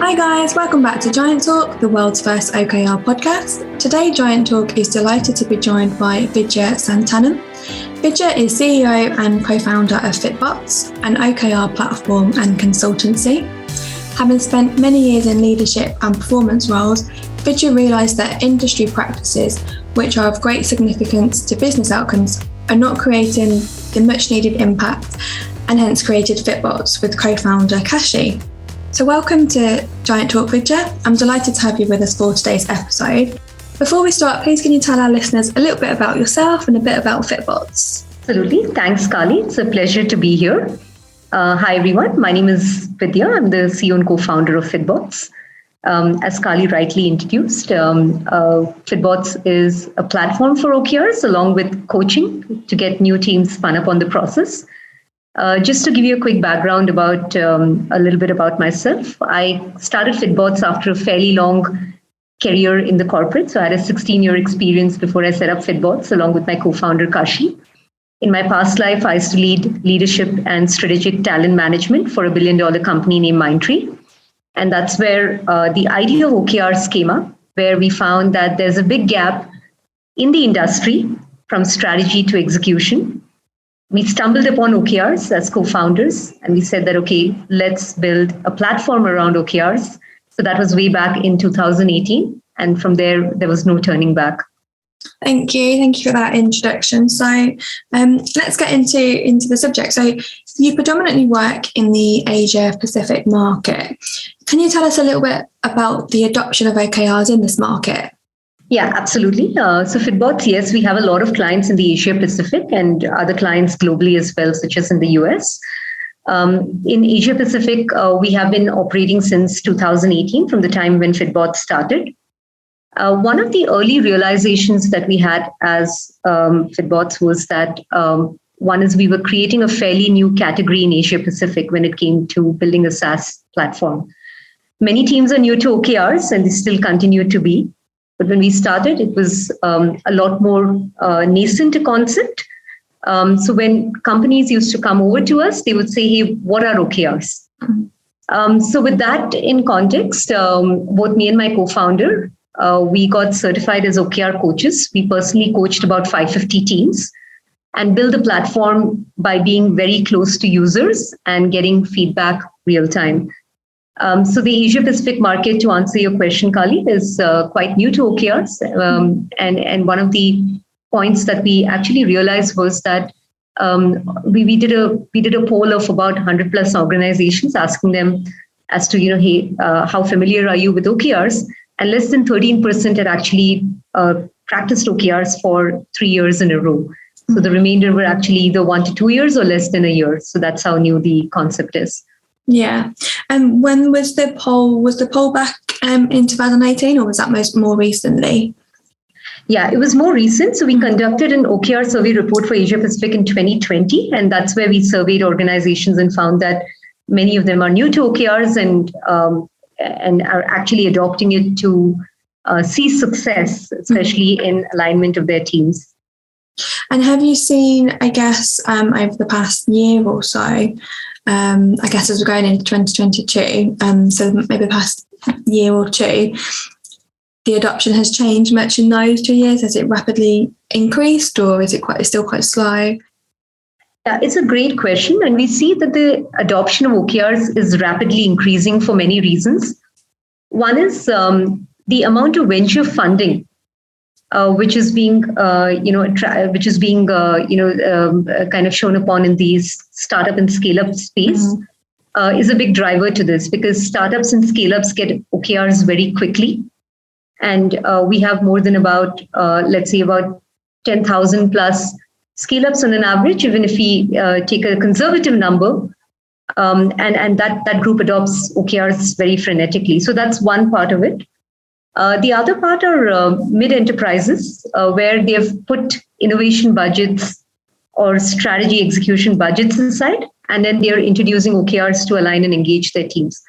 Hi guys, welcome back to Giant Talk, the world's first OKR podcast. Today Giant Talk is delighted to be joined by Vidya Santhanam. Vidya is CEO and co-founder of Fitbots, an OKR platform and consultancy. Having spent many years in leadership and performance roles, Vidya realised that industry practices, which are of great significance to business outcomes, are not creating the much needed impact, and hence created Fitbots with co-founder Kashi. So welcome to Giant Talk, Vidya. I'm delighted to have you with us for today's episode. Before we start, please can you tell our listeners a little bit about yourself and a bit about Fitbots? Absolutely. Thanks, Kali. It's a pleasure to be here. Hi, everyone. My name is Vidya. I'm the CEO and co-founder of Fitbots. As Kali rightly introduced, Fitbots is a platform for OKRs along with coaching to get new teams spun up on the process. Just to give you a quick background about a little bit about myself, I started Fitbots after a fairly long career in the corporate. So I had a 16-year experience before I set up Fitbots along with my co-founder Kashi. In my past life, I used to lead leadership and strategic talent management for a billion-dollar company named Mindtree. And that's where the idea of OKRs came up, where we found that there's a big gap in the industry from strategy to execution. We stumbled upon OKRs as co-founders, and we said that, okay, let's build a platform around OKRs. So that was way back in 2018. And from there was no turning back. Thank you. Thank you for that introduction. So let's get into the subject. So you predominantly work in the Asia Pacific market. Can you tell us a little bit about the adoption of OKRs in this market? Yeah, absolutely. So Fitbots, yes, we have a lot of clients in the Asia Pacific and other clients globally as well, such as in the US. In Asia Pacific, we have been operating since 2018, from the time when Fitbots started. One of the early realizations that we had as Fitbots was that one is we were creating a fairly new category in Asia Pacific when it came to building a SaaS platform. Many teams are new to OKRs and they still continue to be. But when we started, it was a lot more nascent a concept. So when companies used to come over to us, they would say, hey, what are OKRs? So with that in context, both me and my co-founder, we got certified as OKR coaches. We personally coached about 550 teams and built a platform by being very close to users and getting feedback real time. So the Asia Pacific market, to answer your question, Kali, is quite new to OKRs. And one of the points that we actually realized was that we did a poll of about 100 plus organizations, asking them as to, hey, how familiar are you with OKRs? And less than 13% had actually practiced OKRs for 3 years in a row. So the remainder were actually either 1 to 2 years or less than a year. So that's how new the concept is. Yeah. And when was the poll? Was the poll back in 2018 or was that more recently? Yeah, it was more recent. So we conducted an OKR survey report for Asia Pacific in 2020. And that's where we surveyed organizations and found that many of them are new to OKRs and are actually adopting it to see success, especially in alignment of their teams. And have you seen, I guess, over the past year or so, I guess as we're going into 2022, so maybe the past year or two, the adoption has changed much in those 2 years? Has it rapidly increased or is it still quite slow? Yeah, it's a great question. And we see that the adoption of OKRs is rapidly increasing for many reasons. One is the amount of venture funding, which is being, kind of shown upon in these startup and scale-up space, is a big driver to this because startups and scale-ups get OKRs very quickly. And we have more than about 10,000 plus scale-ups on an average, even if we take a conservative number, and that group adopts OKRs very frenetically. So that's one part of it. The other part are mid-enterprises, where they have put innovation budgets or strategy execution budgets aside, and then they're introducing OKRs to align and engage their teams.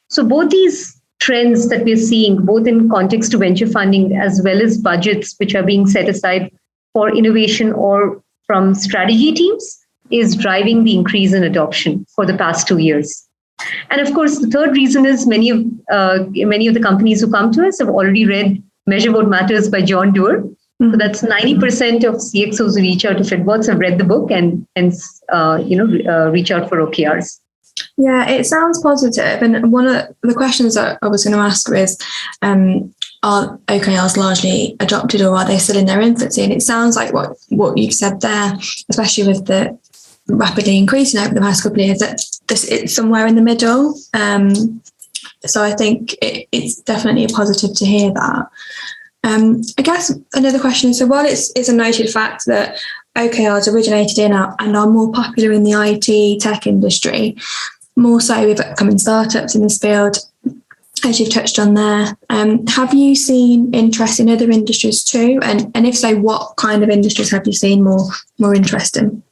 So both these trends that we're seeing, both in context to venture funding as well as budgets which are being set aside for innovation or from strategy teams, is driving the increase in adoption for the past 2 years. And of course, the third reason is many of the companies who come to us have already read Measure What Matters by John Doerr. So that's 90% of CXOs who reach out to Fitbots have read the book and hence, reach out for OKRs. Yeah, it sounds positive. And one of the questions that I was going to ask is, are OKRs largely adopted or are they still in their infancy? And it sounds like what you've said there, especially with the rapidly increasing over the past couple of years, that it's somewhere in the middle. So I think it's definitely a positive to hear that. I guess another question is, so while it's a noted fact that OKRs originated in and are more popular in the IT tech industry, more so with upcoming startups in this field, as you've touched on there, have you seen interest in other industries too? And if so, what kind of industries have you seen more interest in?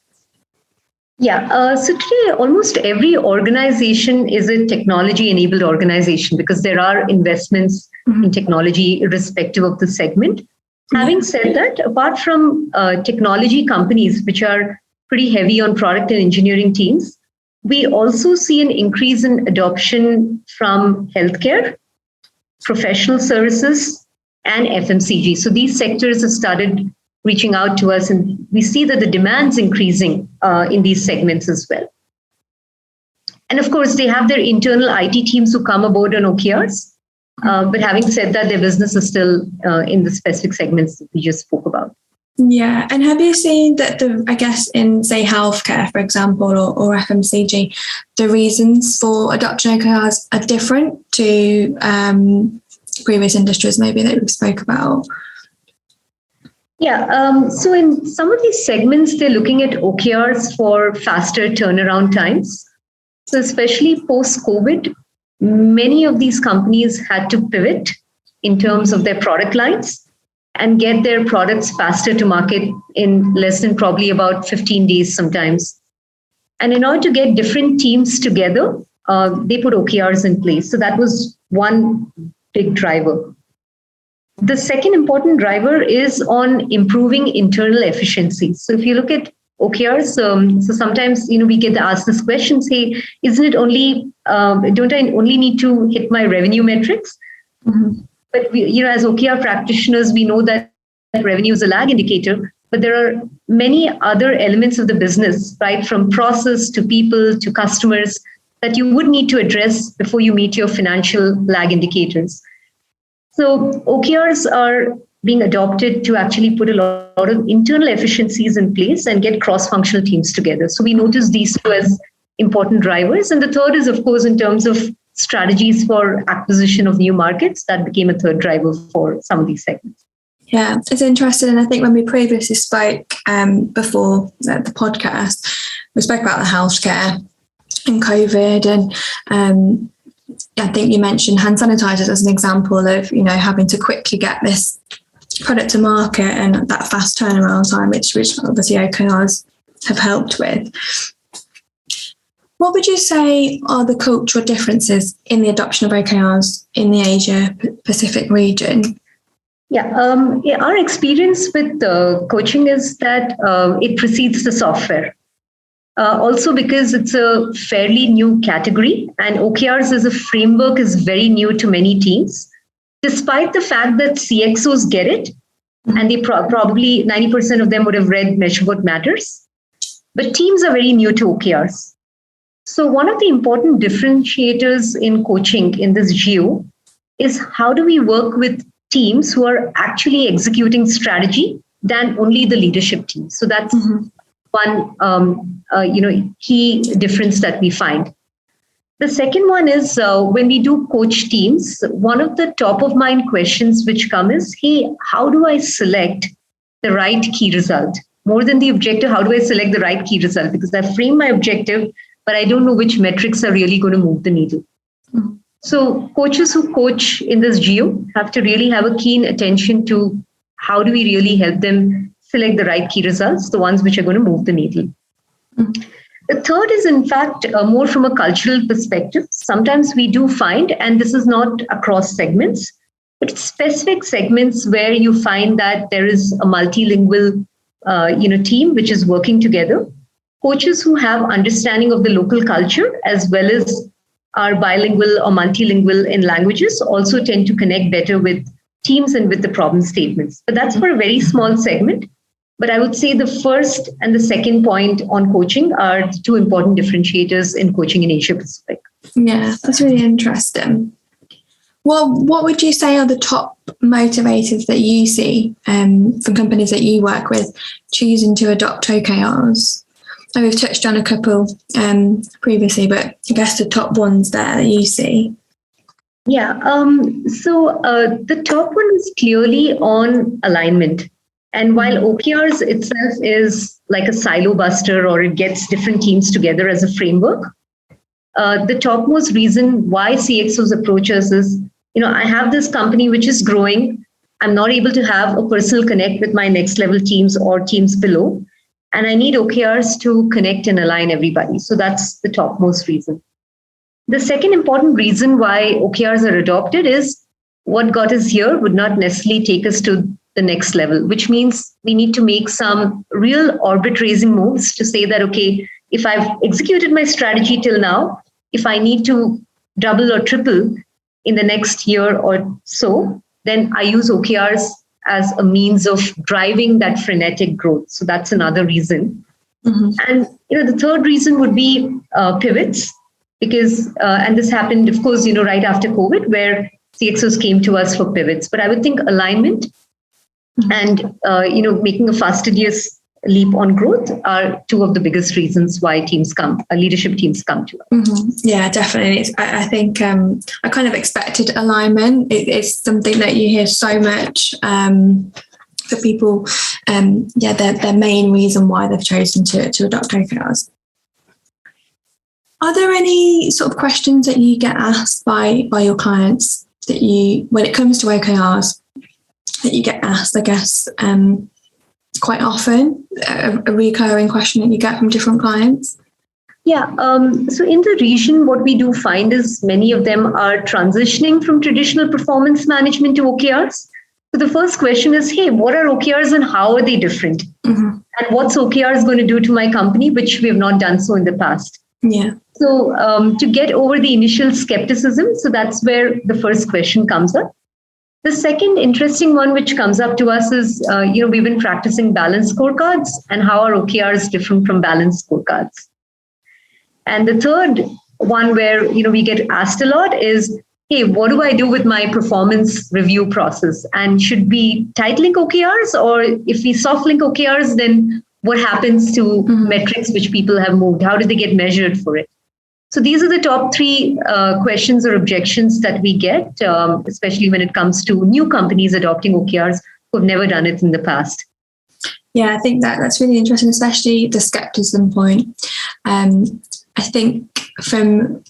Yeah, so today almost every organization is a technology-enabled organization because there are investments in technology irrespective of the segment. Having said that, apart from technology companies, which are pretty heavy on product and engineering teams, we also see an increase in adoption from healthcare, professional services, and FMCG. So these sectors have started reaching out to us, and we see that the demand's increasing in these segments as well. And of course, they have their internal IT teams who come aboard on OKRs. But having said that, their business is still in the specific segments that we just spoke about. Yeah. And have you seen that I guess in, say, healthcare, for example, or FMCG, the reasons for adoption OKRs are different to previous industries maybe that we spoke about? Yeah, so in some of these segments, they're looking at OKRs for faster turnaround times. So especially post-COVID, many of these companies had to pivot in terms of their product lines and get their products faster to market in less than probably about 15 days sometimes. And in order to get different teams together, they put OKRs in place. So that was one big driver. The second important driver is on improving internal efficiency. So if you look at OKRs, so sometimes we get asked this question: "Hey, isn't it only? Don't I only need to hit my revenue metrics?" Mm-hmm. But as OKR practitioners, we know that revenue is a lag indicator. But there are many other elements of the business, right, from process to people to customers, that you would need to address before you meet your financial lag indicators. So OKRs are being adopted to actually put a lot of internal efficiencies in place and get cross-functional teams together. So we notice these two as important drivers. And the third is, of course, in terms of strategies for acquisition of new markets, that became a third driver for some of these segments. Yeah, it's interesting. And I think when we previously spoke before the podcast, we spoke about the healthcare and COVID, and I think you mentioned hand sanitizers as an example of, having to quickly get this product to market and that fast turnaround time, which obviously OKRs have helped with. What would you say are the cultural differences in the adoption of OKRs in the Asia Pacific region? Yeah, our experience with coaching is that it precedes the software. Also because it's a fairly new category, and OKRs as a framework is very new to many teams, despite the fact that CXOs get it, and they probably 90% of them would have read Measure What Matters, but teams are very new to OKRs. So one of the important differentiators in coaching in this geo is how do we work with teams who are actually executing strategy than only the leadership team. So that's one key difference that we find. The second one is when we do coach teams, one of the top of mind questions which come is, hey, how do I select the right key result? More than the objective, how do I select the right key result? Because I frame my objective, but I don't know which metrics are really going to move the needle. Mm-hmm. So coaches who coach in this geo have to really have a keen attention to how do we really help them select the right key results, the ones which are going to move the needle. Mm-hmm. The third is, in fact, more from a cultural perspective. Sometimes we do find, and this is not across segments, but specific segments where you find that there is a multilingual team which is working together. Coaches who have understanding of the local culture as well as are bilingual or multilingual in languages also tend to connect better with teams and with the problem statements. But that's for a very small segment. But I would say the first and the second point on coaching are the two important differentiators in coaching in Asia Pacific. Yeah, that's really interesting. Well, what would you say are the top motivators that you see from companies that you work with choosing to adopt OKRs? We've touched on a couple previously, but I guess the top ones there that you see. Yeah, so the top one is clearly on alignment. And while OKRs itself is like a silo buster, or it gets different teams together as a framework, the topmost reason why CXOs approach us is, I have this company which is growing. I'm not able to have a personal connect with my next level teams or teams below. And I need OKRs to connect and align everybody. So that's the topmost reason. The second important reason why OKRs are adopted is what got us here would not necessarily take us to the next level, which means we need to make some real orbit raising moves to say that, okay, if I've executed my strategy till now, if I need to double or triple in the next year or so, then I use OKRs as a means of driving that frenetic growth. So that's another reason. Mm-hmm. And the third reason would be pivots, because and this happened, of course, right after COVID, where CXOs came to us for pivots. But I would think alignment and making a fastidious leap on growth are two of the biggest reasons why leadership teams come to us. Mm-hmm. Yeah, definitely. I think I kind of expected alignment. It's something that you hear so much for people. Their main reason why they've chosen to adopt OKRs. Are there any sort of questions that you get asked by your clients that when it comes to OKRs, that you get asked, I guess, quite often, a recurring question that you get from different clients? Yeah. So in the region, what we do find is many of them are transitioning from traditional performance management to OKRs. So the first question is, hey, what are OKRs and how are they different? Mm-hmm. And what's OKRs going to do to my company, which we have not done so in the past? Yeah. So to get over the initial skepticism, so that's where the first question comes up. The second interesting one which comes up to us is, we've been practicing balanced scorecards, and how are OKRs different from balanced scorecards? And the third one where, we get asked a lot is, hey, what do I do with my performance review process? And should we tight link OKRs, or if we soft link OKRs, then what happens to metrics which people have moved? How do they get measured for it? So these are the top three questions or objections that we get, especially when it comes to new companies adopting OKRs who have never done it in the past. Yeah, I think that's really interesting, especially the skepticism point. I think from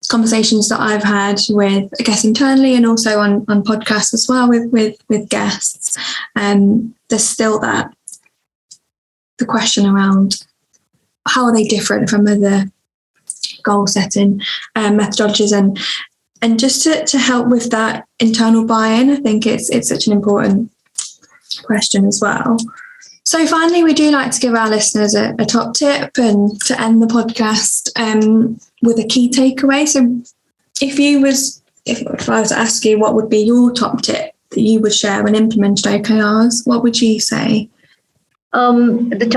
conversations that I've had with, I guess, internally and also on podcasts as well with guests, there's still the question around how are they different from other goal setting methodologies, and just to help with that internal buy-in. I think it's such an important question as well. So finally, we do like to give our listeners a top tip and to end the podcast with a key takeaway. So if I was to ask you what would be your top tip that you would share when implementing OKRs, what would you say? The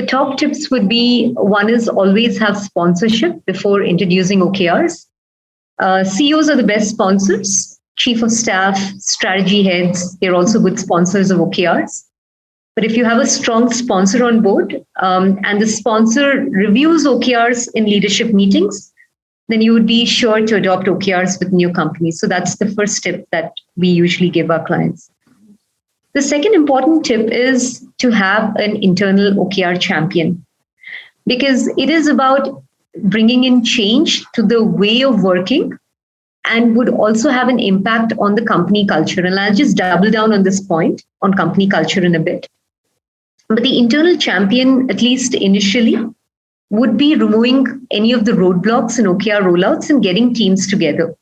top tips would be, one is always have sponsorship before introducing OKRs. CEOs are the best sponsors. Chief of staff, strategy heads, they're also good sponsors of OKRs. But if you have a strong sponsor on board and the sponsor reviews OKRs in leadership meetings, then you would be sure to adopt OKRs with new companies. So that's the first tip that we usually give our clients. The second important tip is to have an internal OKR champion, because it is about bringing in change to the way of working and would also have an impact on the company culture. And I'll just double down on this point on company culture in a bit. But the internal champion, at least initially, would be removing any of the roadblocks in OKR rollouts and getting teams together.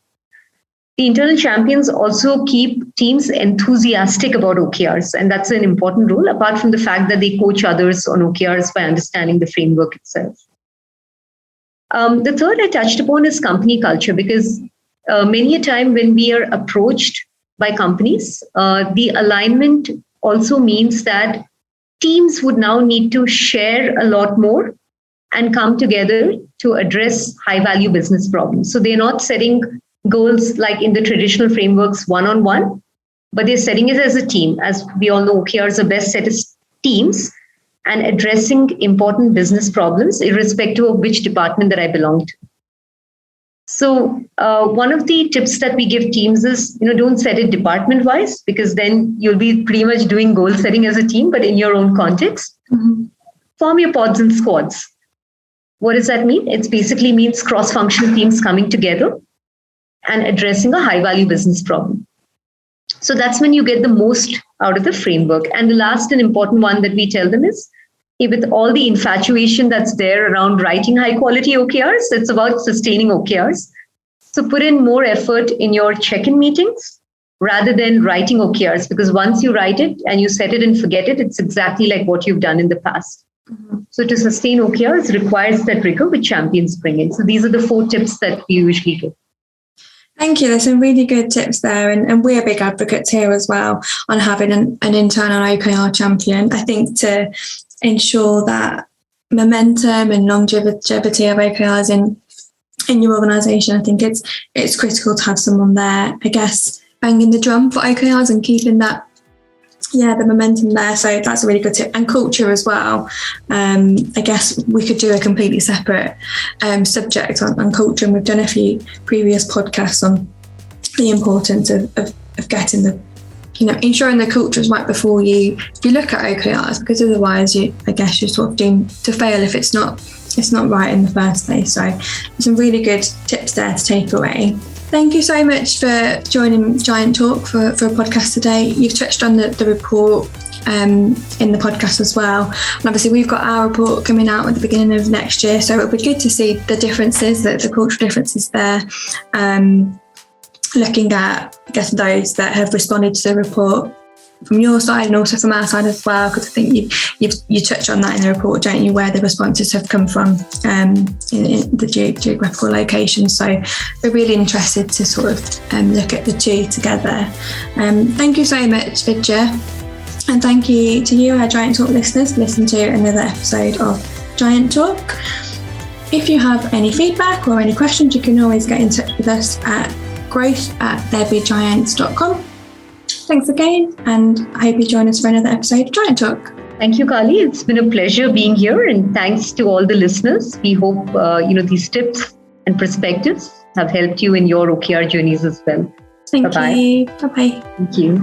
The internal champions also keep teams enthusiastic about OKRs, and that's an important role, apart from the fact that they coach others on OKRs by understanding the framework itself. The third I touched upon is company culture, because many a time when we are approached by companies, the alignment also means that teams would now need to share a lot more and come together to address high value business problems. So they're not setting goals like in the traditional frameworks one-on-one, but they're setting it as a team. As we all know, OKRs are best set as teams and addressing important business problems, irrespective of which department that I belong to. So one of the tips that we give teams is, don't set it department-wise, because then you'll be pretty much doing goal setting as a team, but in your own context. Mm-hmm. Form your pods and squads. What does that mean? It basically means cross-functional teams coming together and addressing a high-value business problem. So that's when you get the most out of the framework. And the last and important one that we tell them is, with all the infatuation that's there around writing high-quality OKRs, it's about sustaining OKRs. So put in more effort in your check-in meetings rather than writing OKRs, because once you write it and you set it and forget it, it's exactly like what you've done in the past. Mm-hmm. So to sustain OKRs requires that rigor which champions bring in. So these are the 4 tips that we usually give. Thank you. There's some really good tips there. And we're big advocates here as well on having an internal OKR champion. I think to ensure that momentum and longevity of OKRs in your organisation, I think it's critical to have someone there, I guess, banging the drum for OKRs and keeping that, the momentum there. So that's a really good tip. And culture as well. I guess we could do a completely separate subject on culture, and we've done a few previous podcasts on the importance of getting the, ensuring the culture is right before you look at OKRs, because otherwise you're sort of doomed to fail if it's not right in the first place. So some really good tips there to take away. Thank you so much for joining Giant Talk for a podcast today. You've touched on the report in the podcast as well. And obviously we've got our report coming out at the beginning of next year, so it'll be good to see the differences, the cultural differences there. Looking at, those that have responded to the report from your side and also from our side as well, because I think you touch on that in the report, don't you, where the responses have come from in the geographical locations. So we're really interested to sort of look at the two together. Thank you so much, Vidya. And thank you to you, our Giant Talk listeners, for listening to another episode of Giant Talk. If you have any feedback or any questions, you can always get in touch with us at growth@therebegiants.com. Thanks again, and I hope you join us for another episode of Giant Talk. Thank you, Kali. It's been a pleasure being here, and thanks to all the listeners. We hope these tips and perspectives have helped you in your OKR journeys as well. Thank you. Bye-bye. Thank you.